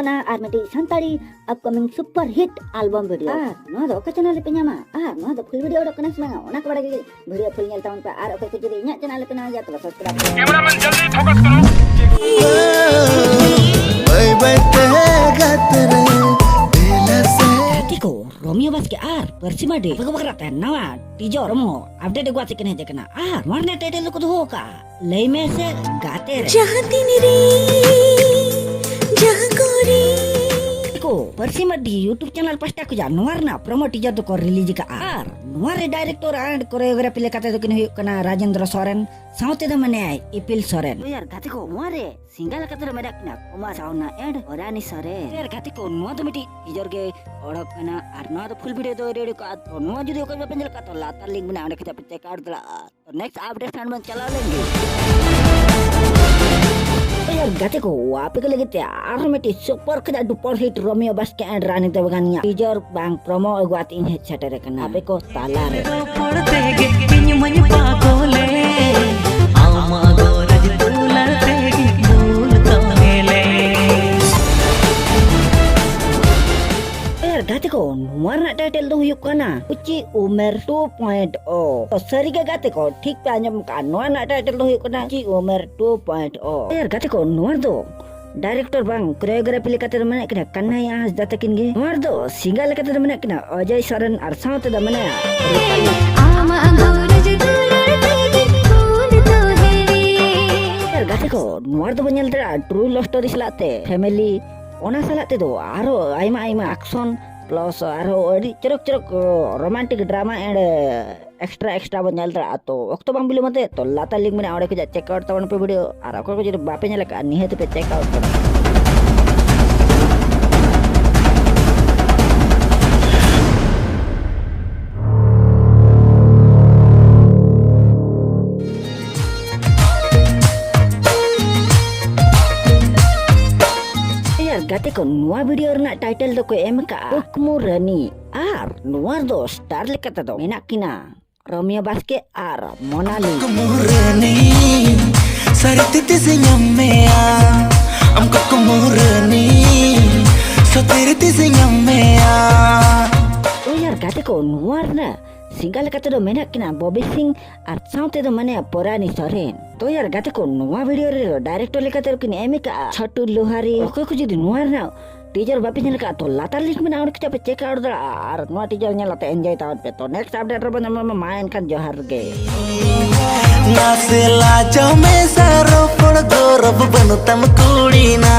kena ar mati santari upcoming super hit album video. No do ka channel pe nyama. No do full video do kena semanga. Ona ka bada video full nyel taun pa ar oke ko jodi nya channel pe na ya to subscribe. Cameraman जल्दी focus करो। Bye bye कहेगा तेरे दिल से Tiko Romeo Basque ar persima de bago bakrata nawa tijo romo update gua chicken he dekna warna title ko hoka lei me se gaate re चाहती मेरी जहाँ कोरी ko persima di YouTube channel pasta ko ja warna promo tijo to ko release ka ar nuare director and choreography lekate to kini kana Rajendra Soren saute da mane Ipil Soren yar gate ko nuare single katara medak na Kuma Sauna and Orani Sore yar gate ko nuwa to miti tijo ge odok kana ar nuwa to full video to ready ka to nuwa jodi ko penjel ka to latar link bana ande kita check out dala to next update stand man chala lenge यार गाते को वापे के लगे त्यार में super कदा duper hit Romeo बस के एंड रानी देवगानिया टीजर बैंक प्रोमो अगवात इन है छटरे कना आपे को ताला रे पड़ते गे पिन्यू मन पागोले आमा गोरज तुलते गे भूल तो मेले यार गाते को warna title dong yuk kana Uci Umer 2.0 तो सरी के गाते को ठीक पे आजम का warna title dong yuk kana Uci Umer 2.0 यार गाते को nuar do director bang koreografi lekate mana kena kanai ahas datakin ge nuar do single lekate mana kena Ajay Saran ar saute da mana आमा गोरज तुलते गे भूल तो हेरे यार गाते को nuar do banyal tra true love story salate family ona salate do aro aima action plus aro adi cerok romantic drama and extra banyal tra to waktu bang bilu mate to lata link mana awde ko check out tawan pe video ar ko jadi bape nyala ka nihat pe check out karo gate ko nuwa video na title do ko emka Ukmu Rani ar nuar do star lekata do menakina Romeo Basque ar Monali Kumurani sariti senyamea amko kumurani sotiriti senyamea yar gate ko nuar na single kata do menakina Bobby Singh ar saute do mane Porani Soren to yar gate ko nuwa video re director lekata kini emka Chatu Lohari ko jodi nuar na teacher bapi nyala ka to latar link mana awde kita check out da ar nuwa teacher nyala te enjoy taon pe to next update ro bana main kan johar ge nasela jame saro por gorab banu tam kudina